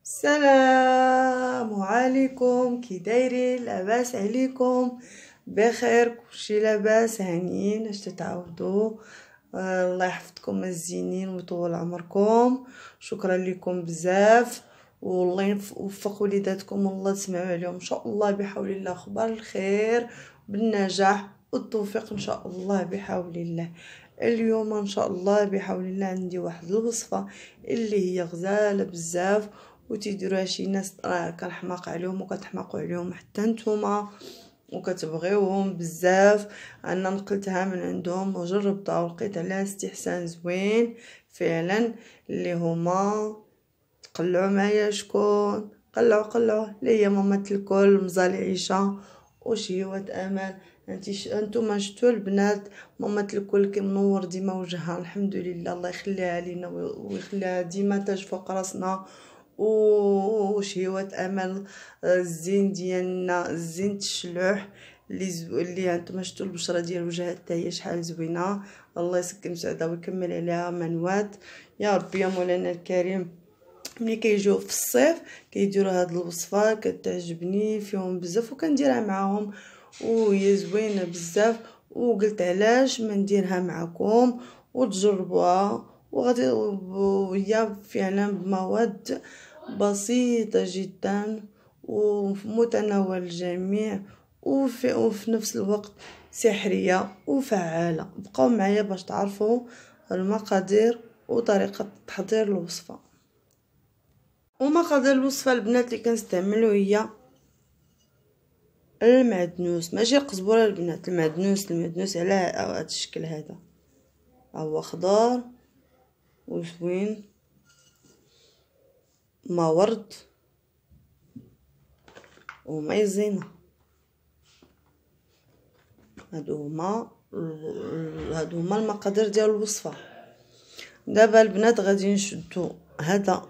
السلام عليكم، كي دايرين؟ لاباس عليكم؟ بخير؟ كلشي لاباس؟ هانيين؟ اش تتعودوا؟ الله يحفظكم الزينين ويطول عمركم. شكرا لكم بزاف، والله يوفق وليداتكم والله تسمعوا عليهم ان شاء الله بحول الله اخبار الخير بالنجاح والتوفيق ان شاء الله بحول الله. اليوم ان شاء الله بحول الله عندي واحد الوصفه اللي هي غزاله بزاف وتيديروها شي ناس كنحماق عليهم وكتحماقوا عليهم حتى نتوما وكتبغيوهم بزاف. انا نقلتها من عندهم وجربتها ولقيت عليها استحسان زوين فعلا، اللي هما تقلعوا معايا شكون قلعوا ليا ماما الكل مزال عيشه وشهوة امل. انتما شفتوا البنات ماما الكل كي منور ديما وجهها الحمد لله، الله يخليها علينا ويخليها ديما تاج فوق راسنا. وشهوة امل الزين ديالنا الزين الشلوح اللي انتما شفتوا البشره ديال وجهها حتى هي شحال زوينه. الله يسكن سعدها ويكمل عليها منوات يا ربي يا مولانا الكريم. ملي كيجيو في الصيف كيديروا هاد الوصفه كتعجبني فيهم بزاف وكنديرها معاهم وهي زوينه بزاف، وقلت علاش ما نديرها معكم وتجربوها. وغادي وهي فعلا بمواد بسيطه جدا ومتناول الجميع وفي نفس الوقت سحريه وفعاله. بقاو معايا باش تعرفوا المقادير وطريقه تحضير الوصفه. ومقادير الوصفه البنات اللي كنستعملو هي المعدنوس، ماشي القزبره البنات، المعدنوس على هذا الشكل هذا، هو خضار وزوين ما ورد ومايزينا. هادو هما المقادير ديال الوصفه. دابا البنات غادي نشدو هذا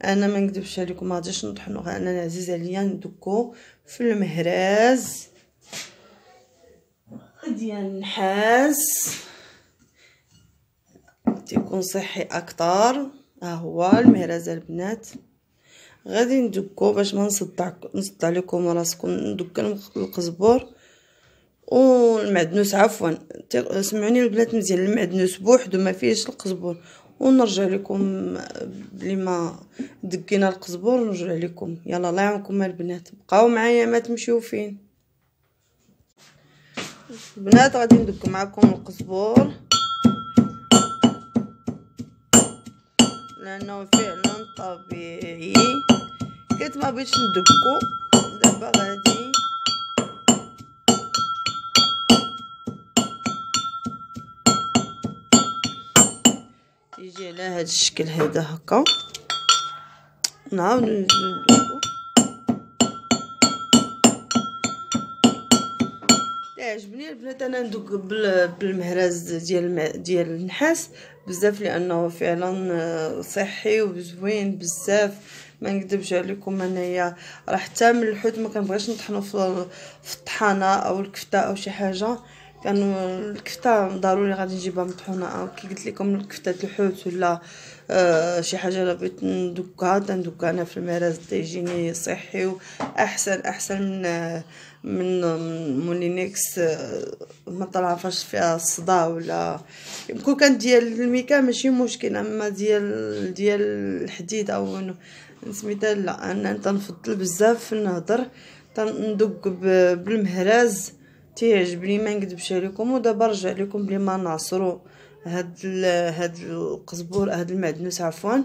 انا ما نكذبش عليكم ما غاديش نطحنو، انا عزيز عليا ندكو في المهراز ديال النحاس تيكون صحي اكثر. ها هو المهراز البنات، غادي ندكو باش ما نصدع لكم راسكم. ندك القزبر والمعدنوس، عفوا سمعوني البنات مزيان، المعدنوس بوحدو ما فيهش القزبر. ونرجع لكم بلي ما دكينا القزبر ونرجع لكم. يلا الله يعاونكم البنات، بقاو معايا ما تمشيو فين. البنات غادي ندك معكم القزبر لانه فعلا طبيعي. كنت ما بغيتش ندكو دابا غادي يجي على هذا الشكل هذا هكا. نعاود ندوقو. عجبني البنات انا ندوق بالمهراز ديال النحاس بزاف لانه فعلا صحي وزوين بزاف. ما نكذبش عليكم انايا راه حتى من الحوت ما كنبغيش نطحنو في الطحانه او الكفته او شي حاجه. كان الكفته ضروري غادي نجيبها مطحونه، او كي قلت لكم الكفته الحوت ولا شي حاجه الا بغيت ندكها تندكها انا في المهراز تيجيني صحي واحسن من مولينيكس. ما طلعفاش فيها الصداع ولا يمكن كان ديال الميكا ماشي مشكل، اما ديال الحديد او سميتها لا. انا تنفضل بزاف نهضر تندق بالمهراز تيعجبني ما نكذبش عليكم. ودابا نرجع لكم بلي ما نعصروا هاد القزبور هاد المعدنوس عفوا.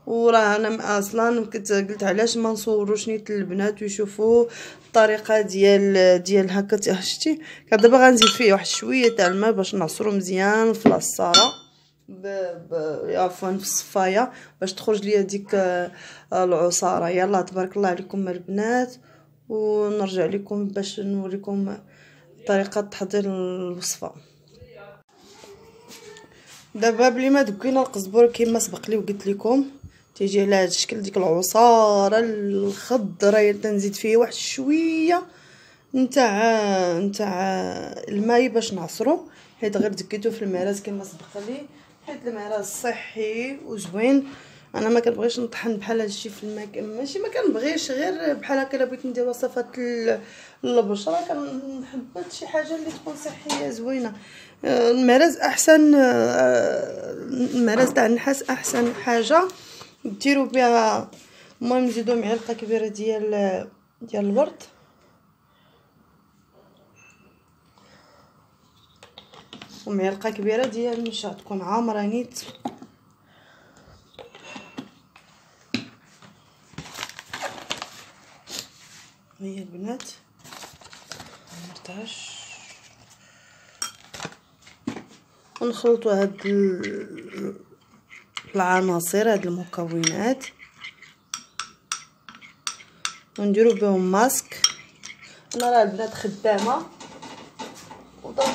وراه انا اصلا كنت قلت علاش ما نصوروش نيت البنات ويشوفوا الطريقه ديال هكا. شتي دابا غنزيد فيه واحد شويه تاع الماء باش نعصرو مزيان في العصاره عفوا في الصفايه باش تخرج ليا ديك العصاره. يلا تبارك الله عليكم البنات، ونرجع لكم باش نوريكم طريقه تحضير الوصفه. دابا بلي ما دكينا القزبر كما سبق لي وقلت لكم تيجي على هذا الشكل ديك العصاره الخضراء. تنزيد فيه واحد شويه نتاع الماء باش نعصرو، حيت غير دكيتو في المهراز كما سبق لي، حيت المهراز صحي وزوين انا ما كنبغيش نطحن بحال هادشي في الماء، ماشي ما كنبغيش، غير بحال هكا الا بغيت ندير وصفات البشره كنحب شي حاجه اللي تكون صحيه زوينه. المرز احسن، المرز تاع النحاس احسن حاجه ديروا بها. المهم نزيدو معلقه كبيره ديال الورد، ومعلقه كبيره ديال النشا تكون عامره نيت. هي البنات مرتاش ونخلطوا هاد العناصر، هاد المكونات، ونديروا بهم ماسك. انا راه البنات خدامه وطيب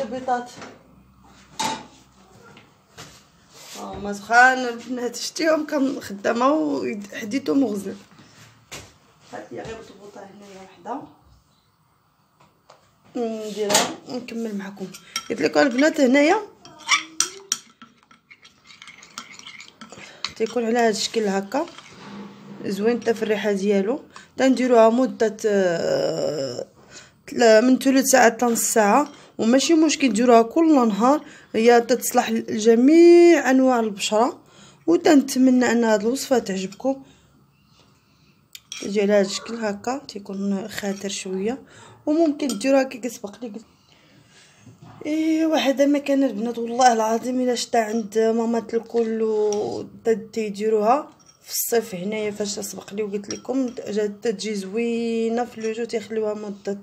البيضات ما سخان البنات، شتيهم كان خدامه وحديتهم وغزل. هادي غير مطبوطه هنايا وحده نديرها ونكمل معكم. قلت لكم البنات هنايا تيكون على هذا الشكل هكا زوين حتى في الريحه ديالو. تنديروها مده من 3 ساعات حتى نص ساعه، وماشي مشكل ديروها كل نهار، هي تتصلح لجميع انواع البشره. وتنتمنى ان هذه الوصفه تعجبكم. تجي على هذا الشكل هكا تيكون خاطر شويه، وممكن ديروها كي كسبق لي. ايوا هذا ما كان البنات والله العظيم الا شتا عند مامات الكل تيديروها في الصيف هنايا فاش سبق لي وقلت لكم تجي زوينه في اللوجو. تيخليوها مده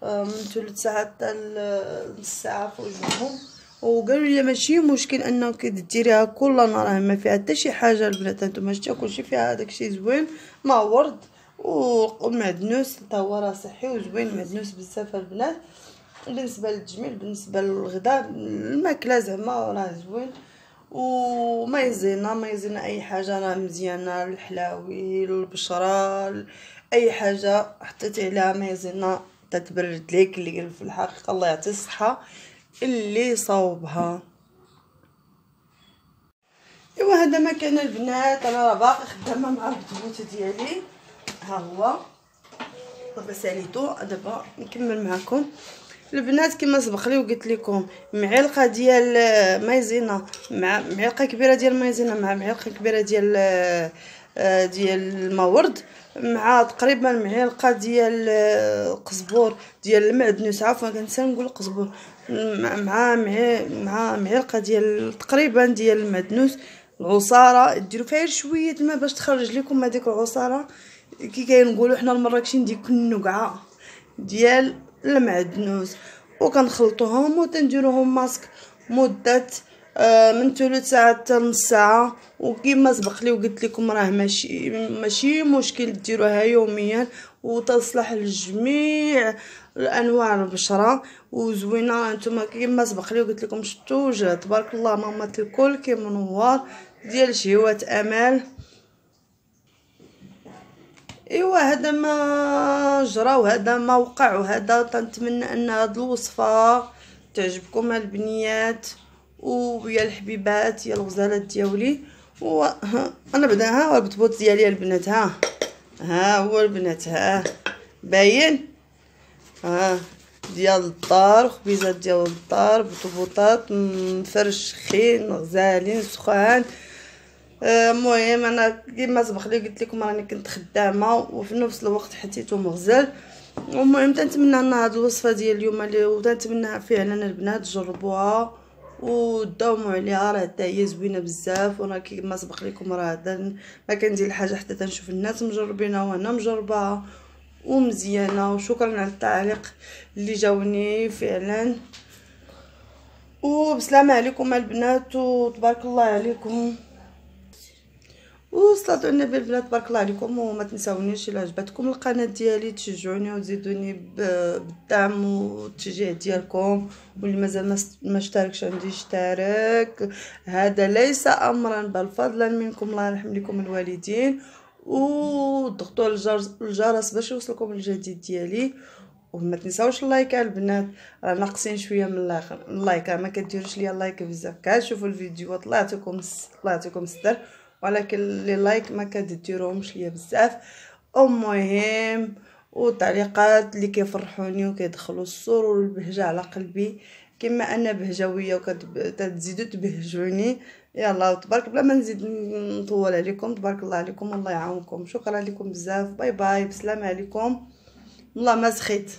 من 3 ساعات حتى نص ساعه في وجههم. وقالوا لي ماشي مشكل انك ديريها كل نهار، ما فيها حتى شي حاجه البنات. نتوما شتي كلشي فيها داكشي زوين، ما ورد ومعدنوس حتى هو راه صحي وزوين، معدنوس بزاف البنات. بالنسبه للتجميل، بالنسبه للغداء، الماكله زعما راه زوين. ومايزينا اي حاجه راه مزيانه، الحلاوي البشره اي حاجه حطيتي عليها مايزينا تتبرد ليك. اللي في الحقيقه الله يعطي الصحه اللي صاوبها. ايوا هذا ما كان البنات. انا راه باقي خدامه مع البطبوط ديالي، ها هو دابا ساليتو. دابا نكمل معكم البنات كما سبق لي وقلت لكم. معلقه ديال مايزينا مع معلقه كبيره ديال مايزينا مع معلقه كبيره ديال المورد، مع تقريبا معلقه ديال قزبور ديال المعدنوس، عفوا كنسى نقول قزبور، مع معلقه ديال تقريبا ديال المعدنوس. العصاره ديروا فيها شويه الماء باش تخرج لكم هذيك العصاره كي كنقولوا حنا المراكشين ديك النقعه ديال المعدنوس. وكنخلطوهم وتنديروهم ماسك مده من 3 ساعات حتى نص ساعه. وكما سبق لي وقلت لكم راه ماشي مشكل ديروها يوميا وتصلح لجميع انواع البشره وزوينه. نتوما كما سبق لي وقلت لكم شفتوا وجه تبارك الله مامات الكل كيمنور ديال شهوات امال. ايوا هذا ما جرى وهذا ما وقع، وهذا تنتمنى ان هذه الوصفه تعجبكم البنيات ويا الحبيبات يا الغزالات ديالي. انا بعدا ها البطبوط ديالي البنات، ها هو البنات، ها باين، ها ديال الدار، خبيزات ديال الدار، بطبوطات مفرشخين غزالين سخان. المهم انا كيما سبق لي قلت لكم راني كنت خدامه وفي نفس الوقت حطيتهم غزال. المهم تنتمنى ان هذه الوصفه ديال اليوم وتنتمنى فعلا البنات تجربوها وداوموا عليها، راه حتى هي زوينه بزاف. وانا كيما سبق لكم راه هذا ما كندير الحاجه حتى تنشوف الناس مجربينها وانا مجرباها ومزيانه. وشكرا على التعليق اللي جاوني فعلا. وبسلامه عليكم البنات وتبارك الله عليكم وصلاة على النبي البنات. تبارك الله عليكم. وما تنساونيش الا عجبتكم القناه ديالي تشجعوني وتزيدوني بالدعم والتشجيع ديالكم. واللي مازال ما اشتركش عندي اشترك، هذا ليس امرا بل فضلا منكم، الله يرحم لكم الوالدين. وضغطوا على الجرس باش يوصلكم الجديد ديالي. وما تنساوش اللايك البنات، راه ناقصين شويه من اللايك، ما كديروش ليا اللايك بزاف. كتشوفوا الفيديوهات الله يعطيكم الستر ولكن لي لايك ما كديروهمش ليا بزاف. المهم وتعليقات اللي كيفرحوني وكيدخلوا السرور والبهجه على قلبي كما انا بهجويه وكتزيدوا تبهجوني. يلا تبارك بلا ما نزيد نطول عليكم، تبارك الله عليكم، الله يعاونكم، شكرا لكم بزاف، باي باي، بسلام عليكم، والله ما سخيت.